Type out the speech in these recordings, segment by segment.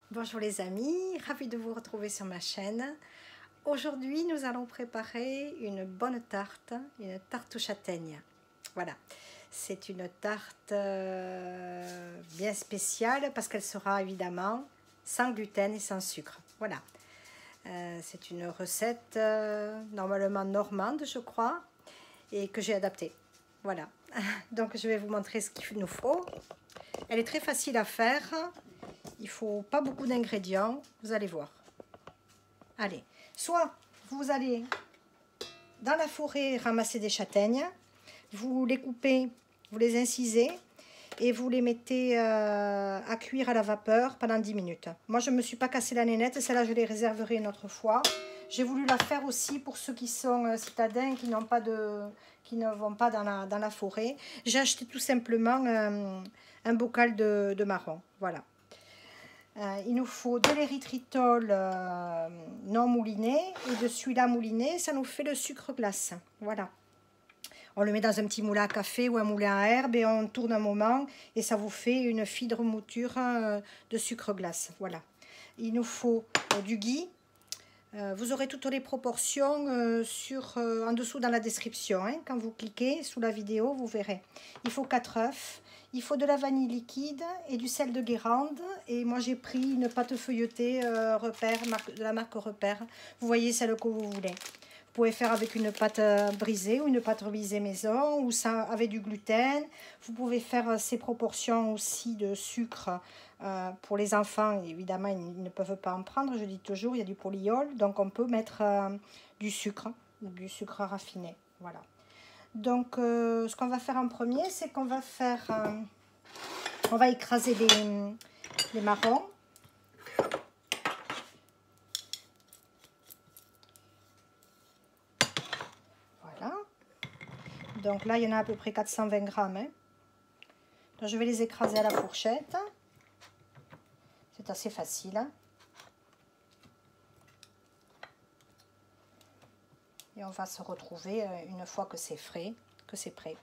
Bonjour les amis, ravie de vous retrouver sur ma chaîne. Aujourd'hui, nous allons préparer une bonne tarte, une tarte aux châtaignes. Voilà, c'est une tarte bien spéciale parce qu'elle sera évidemment sans gluten et sans sucre. Voilà, c'est une recette normalement normande, je crois, et que j'ai adaptée. Voilà, donc je vais vous montrer ce qu'il nous faut. Elle est très facile à faire. Il ne faut pas beaucoup d'ingrédients, vous allez voir. Allez, soit vous allez dans la forêt ramasser des châtaignes, vous les coupez, vous les incisez et vous les mettez à cuire à la vapeur pendant 10 minutes. Moi, je ne me suis pas cassé la nénette, celle-là, je les réserverai une autre fois. J'ai voulu la faire aussi pour ceux qui sont citadins, qui n'ont pas qui ne vont pas dans la forêt. J'ai acheté tout simplement un bocal de marron, voilà. Il nous faut de l'érythritol non mouliné et de celui-là mouliné, ça nous fait le sucre glace. Voilà. On le met dans un petit moulin à café ou un moulin à herbes et on tourne un moment et ça vous fait une fibre mouture de sucre glace. Voilà. Il nous faut du ghee. Vous aurez toutes les proportions en dessous dans la description. Hein. Quand vous cliquez sous la vidéo, vous verrez. Il faut 4 œufs. Il faut de la vanille liquide et du sel de Guérande. Et moi, j'ai pris une pâte feuilletée Repère, de la marque Repère. Vous voyez celle que vous voulez. Vous pouvez faire avec une pâte brisée ou une pâte brisée maison ou ça avec du gluten. Vous pouvez faire ces proportions aussi de sucre pour les enfants. Évidemment, ils ne peuvent pas en prendre. Je dis toujours, il y a du polyol. Donc, on peut mettre du sucre ou du sucre raffiné. Voilà. Donc, ce qu'on va faire en premier, c'est qu'on va faire... on va écraser les marrons. Voilà. Donc là, il y en a à peu près 420 grammes. Hein. Donc, je vais les écraser à la fourchette. C'est assez facile. Hein. Et on va se retrouver une fois que c'est frais, que c'est prêt.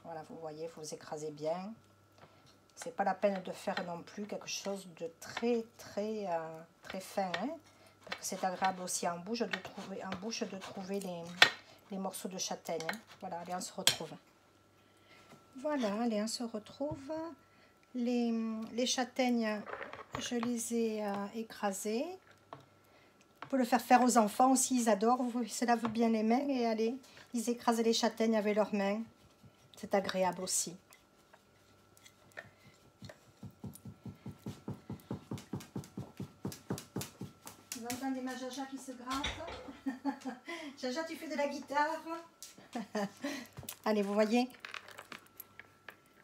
Voilà, vous voyez, vous écrasez bien. C'est pas la peine de faire non plus quelque chose de très fin. Hein, parce que c'est agréable aussi en bouche de trouver les morceaux de châtaigne. Hein. Voilà, allez, on se retrouve. Voilà, allez, on se retrouve. Les châtaignes, je les ai écrasées. Vous pouvez le faire aux enfants aussi, ils adorent. Ils se lavent bien les mains et allez, ils écrasent les châtaignes avec leurs mains. C'est agréable aussi. Vous entendez ma Jaja qui se gratte. Jaja, tu fais de la guitare. Allez, vous voyez,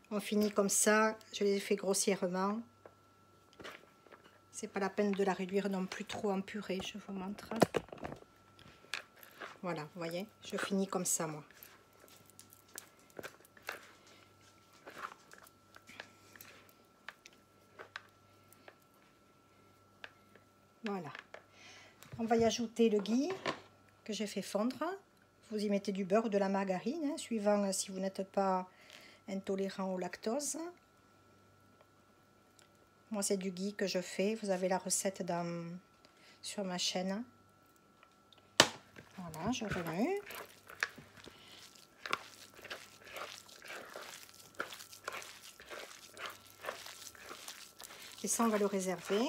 on finit comme ça. Je les ai fait grossièrement. C'est pas la peine de la réduire non plus trop en purée. Je vous montre. Voilà, vous voyez, je finis comme ça, moi. Voilà. On va y ajouter le ghee que j'ai fait fondre. Vous y mettez du beurre ou de la margarine, hein, suivant si vous n'êtes pas intolérant au lactose. Moi, c'est du ghee que je fais. Vous avez la recette sur ma chaîne. Voilà, je remue. Et ça, on va le réserver.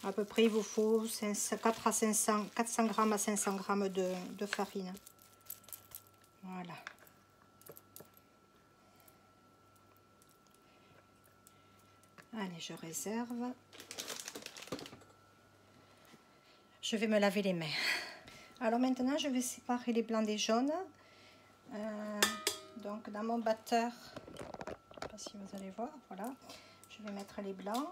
À peu près, il vous faut 400 grammes à 500 grammes de farine. Voilà. Allez, je réserve. Je vais me laver les mains. Alors maintenant, je vais séparer les blancs des jaunes. Donc, dans mon batteur, je ne sais pas si vous allez voir, voilà. Je vais mettre les blancs.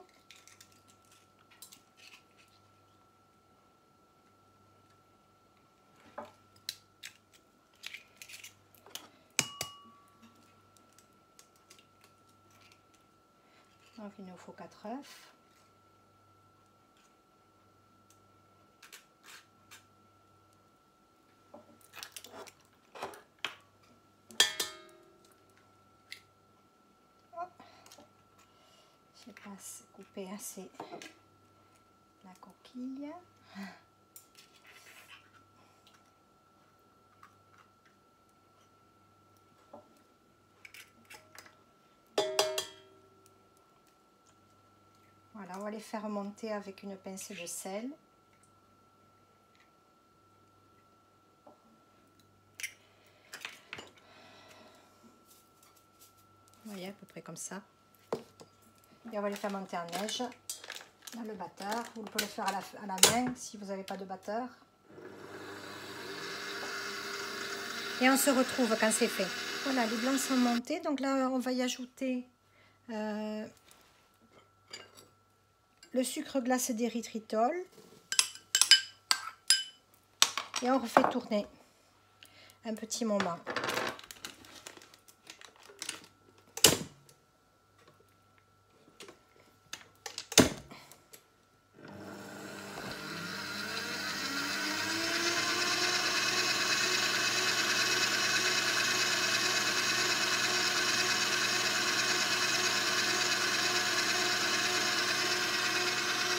Donc, il nous faut 4 œufs. On va couper assez la coquille. Voilà, on va les faire monter avec une pincée de sel. Vous voyez, à peu près comme ça. Et on va les faire monter en neige dans le batteur. Vous pouvez le faire à la main si vous n'avez pas de batteur. Et on se retrouve quand c'est fait. Voilà, les blancs sont montés. Donc là, on va y ajouter le sucre glace d'érythritol. Et on refait tourner un petit moment.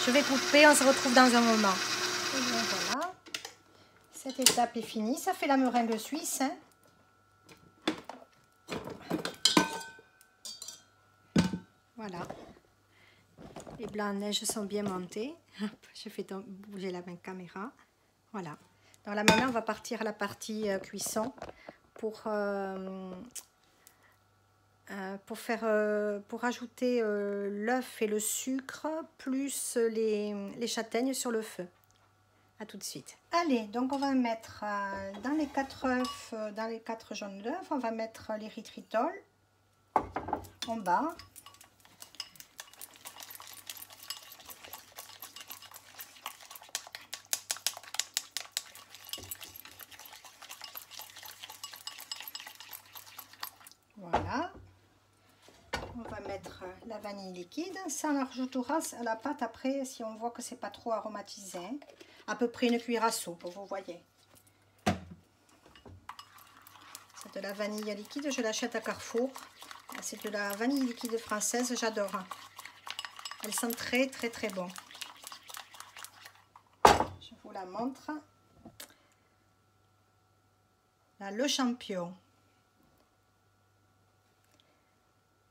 Je vais couper, on se retrouve dans un moment. Et bien voilà, cette étape est finie. Ça fait la meringue suisse. Hein. Voilà. Les blancs en neige sont bien montés. Je fais bouger la caméra. Voilà. Donc là maintenant, on va partir à la partie cuisson pour ajouter l'œuf et le sucre plus les châtaignes sur le feu. À tout de suite. Allez, donc on va mettre dans les 4 œufs, dans les 4 jaunes d'œufs, on va mettre l'érythritol en bas. Voilà. On va mettre la vanille liquide. Ça, on rajoutera à la pâte après si on voit que c'est pas trop aromatisé. Hein. À peu près une cuillère à soupe, vous voyez. C'est de la vanille liquide, je l'achète à Carrefour. C'est de la vanille liquide française, j'adore. Elle sent très très très bon. Je vous la montre. Là, le champion.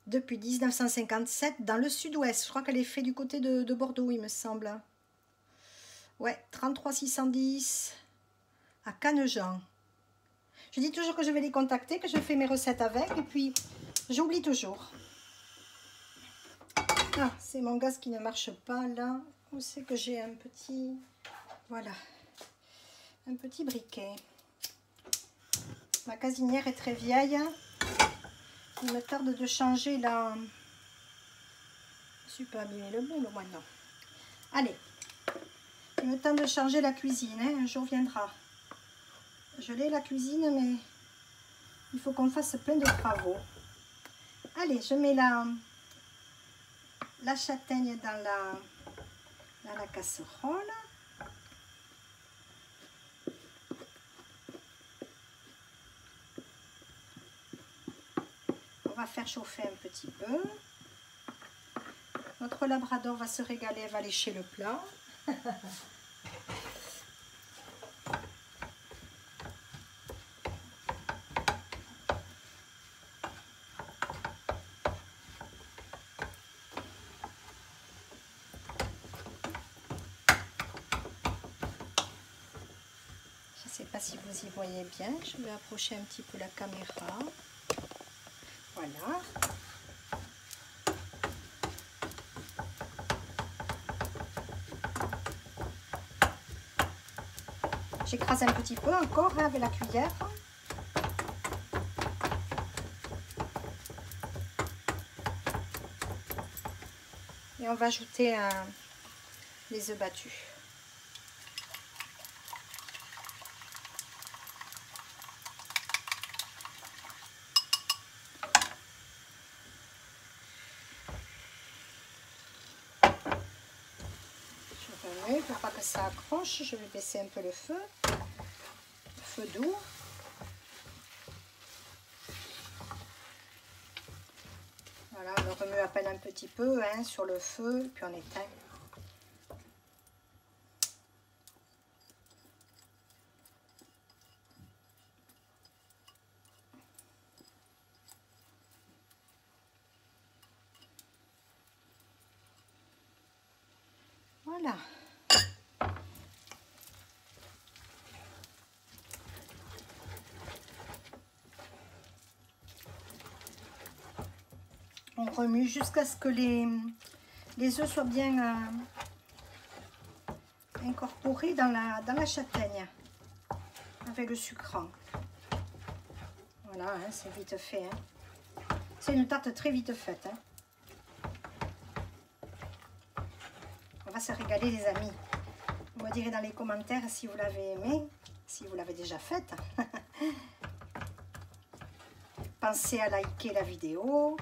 Depuis 1957 dans le sud-ouest. Je crois qu'elle est faite du côté de Bordeaux, il me semble. Ouais, 33 610 à Cannejean. Je dis toujours que je vais les contacter, que je fais mes recettes avec, et puis j'oublie toujours. Ah, c'est mon gaz qui ne marche pas là. Où c'est que j'ai un petit... Voilà. Un petit briquet. Ma gazinière est très vieille. Il me tarde de changer la... Je suis pas abîmé le bout, moi non. Allez. Il me tarde de changer la cuisine, hein. Un jour viendra. Je l'ai la cuisine, mais il faut qu'on fasse plein de travaux. Allez, je mets la châtaigne dans la casserole. On va faire chauffer un petit peu. Notre labrador va se régaler, va lécher le plat. Je ne sais pas si vous y voyez bien. Je vais approcher un petit peu la caméra. Voilà. J'écrase un petit peu encore hein, avec la cuillère. Et on va ajouter les œufs battus. Je remue pour pas que ça accroche. Je vais baisser un peu le feu. Feu doux. Voilà, alors remue à peine un petit peu hein, sur le feu, puis on éteint. Voilà. On remue jusqu'à ce que les œufs soient bien incorporés dans la châtaigne avec le sucrant. Voilà, hein, c'est vite fait. Hein. C'est une tarte très vite faite. Hein. On va se régaler les amis. Vous me direz dans les commentaires si vous l'avez aimé, si vous l'avez déjà faite. Pensez à liker la vidéo,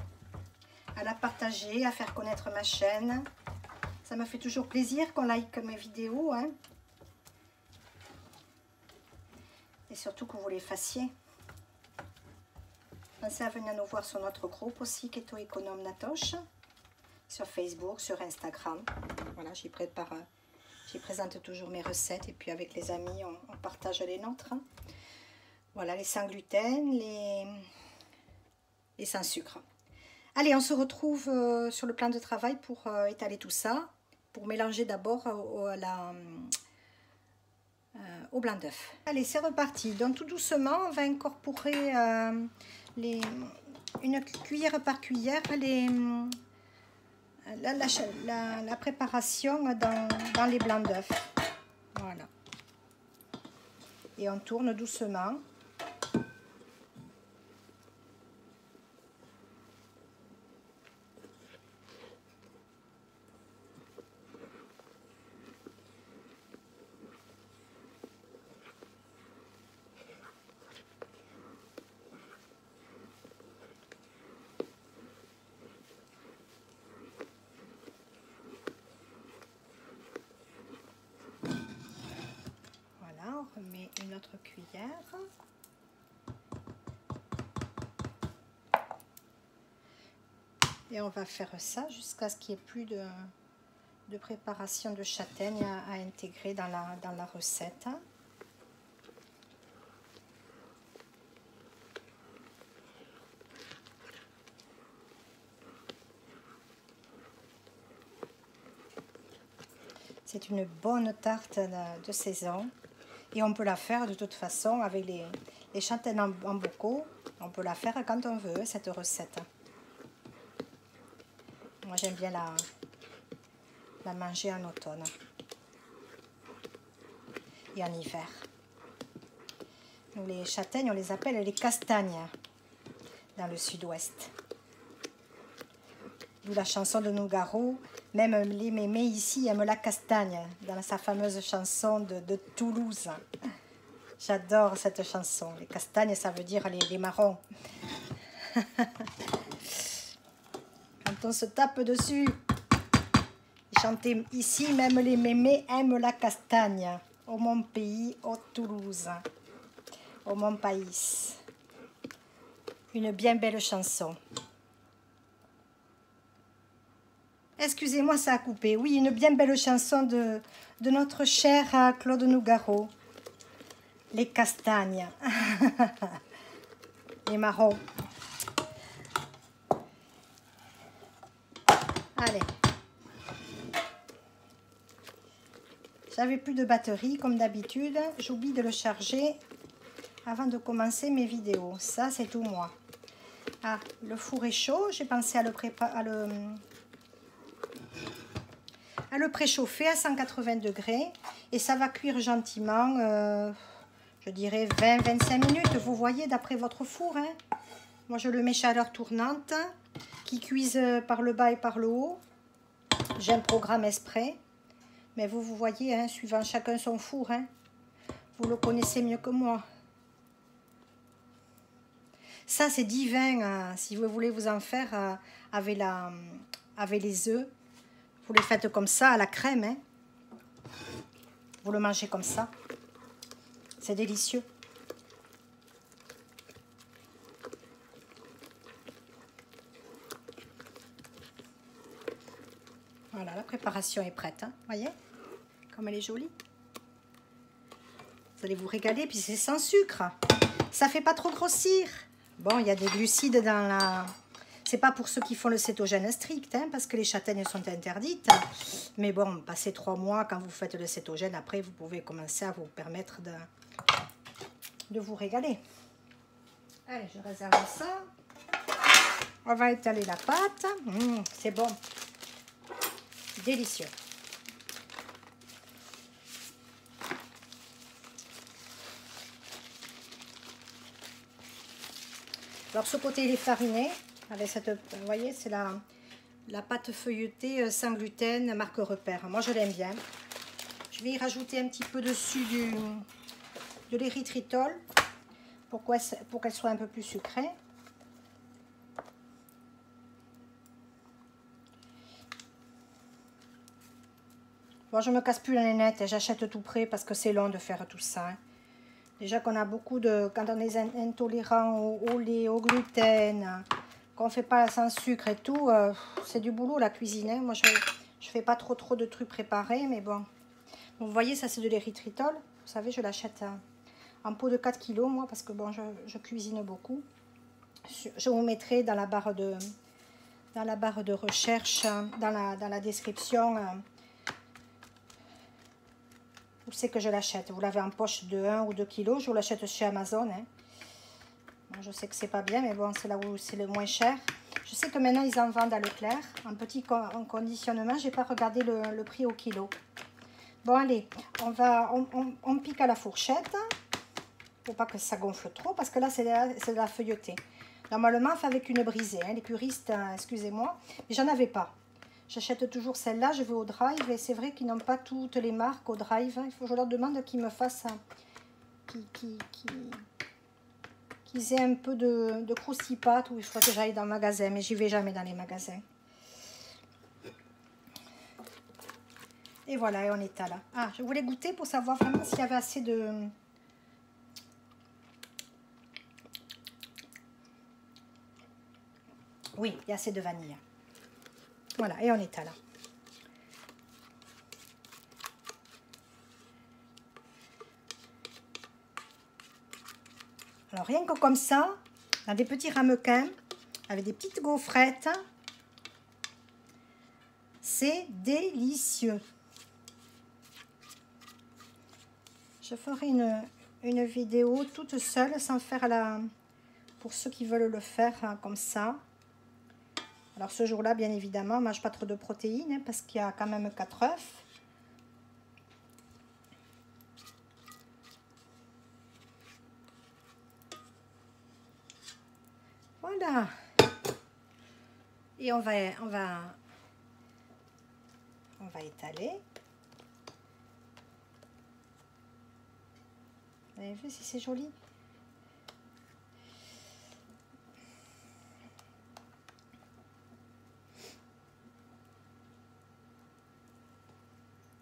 à la partager, à faire connaître ma chaîne. Ça me fait toujours plaisir qu'on like mes vidéos. Hein. Et surtout que vous les fassiez. Pensez à venir nous voir sur notre groupe aussi, Keto Économe Natoche, sur Facebook, sur Instagram. Voilà, j'y présente toujours mes recettes et puis avec les amis, on partage les nôtres. Voilà, les sans gluten, les sans sucre. Allez, on se retrouve sur le plan de travail pour étaler tout ça, pour mélanger d'abord au blanc d'œuf. Allez, c'est reparti. Donc tout doucement, on va incorporer une cuillère par cuillère la préparation dans les blancs d'œuf. Voilà. Et on tourne doucement. On remet une autre cuillère. Et on va faire ça jusqu'à ce qu'il n'y ait plus de préparation de châtaigne à intégrer dans la recette. C'est une bonne tarte de saison. Et on peut la faire de toute façon avec les châtaignes en bocaux. On peut la faire quand on veut, cette recette. Moi, j'aime bien la manger en automne et en hiver. Nous, les châtaignes, on les appelle les castagnes dans le sud-ouest. D'où la chanson de Nougaro. Même les mémés ici aiment la castagne, dans sa fameuse chanson de Toulouse. J'adore cette chanson. Les castagnes, ça veut dire les marrons. Quand on se tape dessus, chanter ici, même les mémés aiment la castagne. Au mon pays, au Toulouse, au mon pays. Une bien belle chanson. Excusez-moi, ça a coupé. Oui, une bien belle chanson de notre cher Claude Nougaro. Les castagnes. Les marrons. Allez. J'avais plus de batterie, comme d'habitude. J'oublie de le charger avant de commencer mes vidéos. Ça, c'est tout moi. Ah, le four est chaud. J'ai pensé à le préchauffer à 180 degrés et ça va cuire gentiment, je dirais 20-25 minutes, vous voyez, d'après votre four. Hein. Moi, je le mets chaleur tournante, qui cuise par le bas et par le haut. J'ai un programme exprès, mais vous voyez, hein, suivant chacun son four, hein. Vous le connaissez mieux que moi. Ça, c'est divin, hein, si vous voulez vous en faire avec les œufs. Vous les faites comme ça, à la crème. Hein. Vous le mangez comme ça. C'est délicieux. Voilà, la préparation est prête. Hein, voyez comme elle est jolie. Vous allez vous régaler, puis c'est sans sucre. Ça fait pas trop grossir. Bon, il y a des glucides dans la... C'est pas pour ceux qui font le cétogène strict, hein, parce que les châtaignes sont interdites. Mais bon, passez 3 mois, quand vous faites le cétogène, après, vous pouvez commencer à vous permettre de vous régaler. Allez, je réserve ça. On va étaler la pâte. C'est bon. Délicieux. Alors, ce côté, il est fariné. Avec cette, vous voyez, c'est la pâte feuilletée sans gluten, marque Repère. Moi, je l'aime bien. Je vais y rajouter un petit peu dessus de l'érythritol pour qu'elle soit un peu plus sucrée. Bon, je me casse plus la nénette et j'achète tout prêt parce que c'est long de faire tout ça. Hein. Déjà qu'on a beaucoup de... Quand on est intolérant au lait, au gluten, qu'on ne fait pas sans sucre et tout, c'est du boulot la cuisine. Hein. Moi, je fais pas trop de trucs préparés, mais bon. Vous voyez, ça c'est de l'érythritol. Vous savez, je l'achète en pot de 4 kg, moi, parce que bon, je cuisine beaucoup. Je vous mettrai dans la barre de recherche, dans la description... Où c'est que je l'achète? Vous l'avez en poche de 1 ou 2 kg. Je vous l'achète chez Amazon. Hein. Bon, je sais que c'est pas bien, mais bon, c'est là où c'est le moins cher. Je sais que maintenant, ils en vendent à Leclerc. En petit conditionnement, j'ai pas regardé le prix au kilo. Bon, allez, on pique à la fourchette. Faut pas que ça gonfle trop, parce que là, c'est de la feuilletée. Normalement, on fait avec une brisée. Hein. Les puristes, excusez-moi, mais j'en avais pas. J'achète toujours celle-là, je vais au Drive et c'est vrai qu'ils n'ont pas toutes les marques au Drive. Il faut que je leur demande qu'ils me fassent, qu'ils aient un peu de croustipate ou il faut que j'aille dans le magasin, mais j'y vais jamais dans les magasins. Et voilà, et on est à là. Ah, je voulais goûter pour savoir vraiment s'il y avait assez de... Oui, il y a assez de vanille. Voilà, et on est à là. Alors, rien que comme ça, dans des petits ramequins, avec des petites gaufrettes, c'est délicieux. Je ferai une vidéo toute seule, sans faire la... Pour ceux qui veulent le faire hein, comme ça. Alors ce jour-là, bien évidemment, on ne mange pas trop de protéines, hein, parce qu'il y a quand même 4 œufs. Voilà. Et on va étaler. Vous avez vu si c'est joli?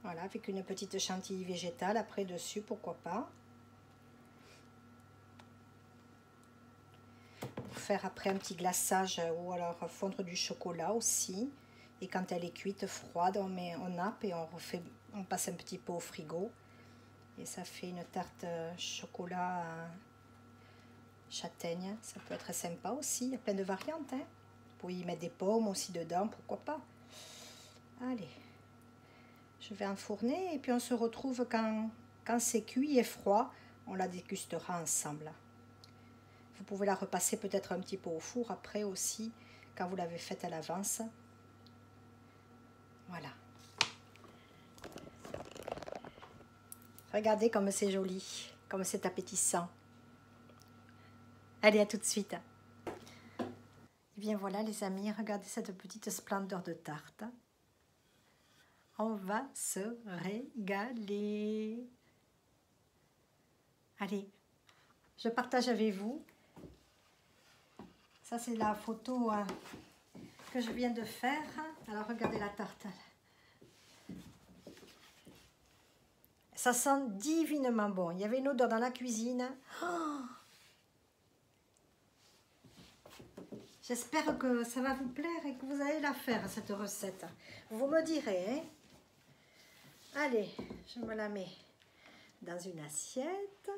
Voilà, avec une petite chantilly végétale après dessus, pourquoi pas. Pour faire après un petit glaçage ou alors fondre du chocolat aussi. Et quand elle est cuite, froide, on nappe et on passe un petit peu au frigo. Et ça fait une tarte chocolat châtaigne. Ça peut être sympa aussi, il y a plein de variantes. Hein. Vous pouvez y mettre des pommes aussi dedans, pourquoi pas. Allez. Je vais enfourner et puis on se retrouve quand c'est cuit et froid. On la dégustera ensemble. Vous pouvez la repasser peut-être un petit peu au four après aussi, quand vous l'avez faite à l'avance. Voilà. Regardez comme c'est joli, comme c'est appétissant. Allez, à tout de suite. Et bien voilà les amis, regardez cette petite splendeur de tarte. On va se régaler. Allez, je partage avec vous. Ça, c'est la photo que je viens de faire. Alors, regardez la tarte. Ça sent divinement bon. Il y avait une odeur dans la cuisine. Oh, J'espère que ça va vous plaire et que vous allez la faire, cette recette. Vous me direz, hein? Allez, je me la mets dans une assiette.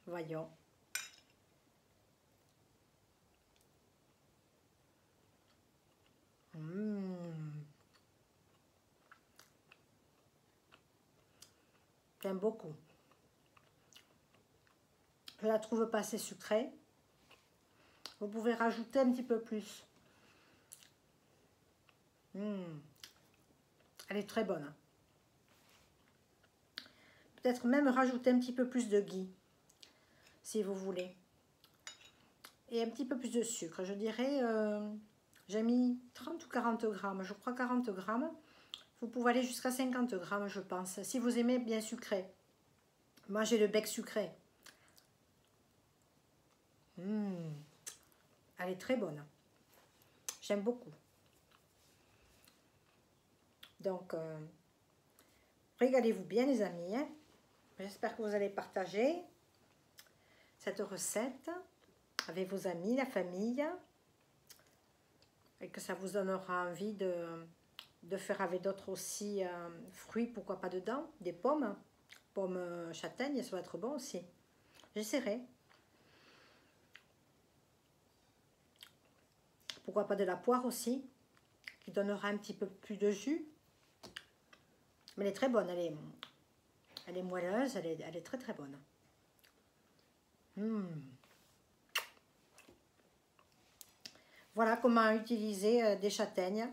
Voyons. J'aime beaucoup. Je la trouve pas assez sucrée. Vous pouvez rajouter un petit peu plus. Elle est très bonne. Peut-être même rajouter un petit peu plus de ghee, si vous voulez. Et un petit peu plus de sucre. Je dirais, j'ai mis 30 ou 40 grammes. Je crois 40 grammes. Vous pouvez aller jusqu'à 50 grammes, je pense. Si vous aimez bien sucré. Moi, j'ai le bec sucré. Elle est très bonne. J'aime beaucoup. Donc, régalez-vous bien, les amis. Hein. J'espère que vous allez partager cette recette avec vos amis, la famille. Et que ça vous donnera envie de faire avec d'autres aussi fruits, pourquoi pas dedans. Des pommes. Pommes châtaignes, ça va être bon aussi. J'essaierai. Pourquoi pas de la poire aussi, qui donnera un petit peu plus de jus. Mais elle est très bonne, elle est moelleuse, elle est très très bonne. Voilà comment utiliser des châtaignes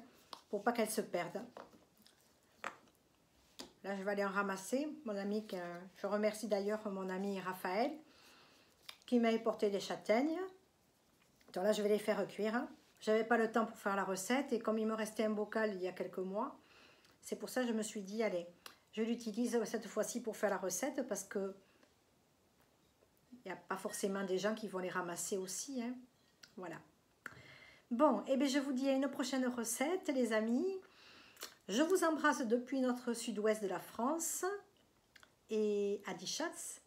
pour pas qu'elles se perdent. Là, je vais aller en ramasser. Mon ami, je remercie d'ailleurs mon ami Raphaël, qui m'a apporté des châtaignes. Donc là, je vais les faire cuire. J'avais pas le temps pour faire la recette et comme il me restait un bocal il y a quelques mois, c'est pour ça que je me suis dit, allez, je l'utilise cette fois-ci pour faire la recette parce que il n'y a pas forcément des gens qui vont les ramasser aussi. Hein. Voilà. Bon, et bien je vous dis à une prochaine recette, les amis. Je vous embrasse depuis notre sud-ouest de la France et à Dichatz.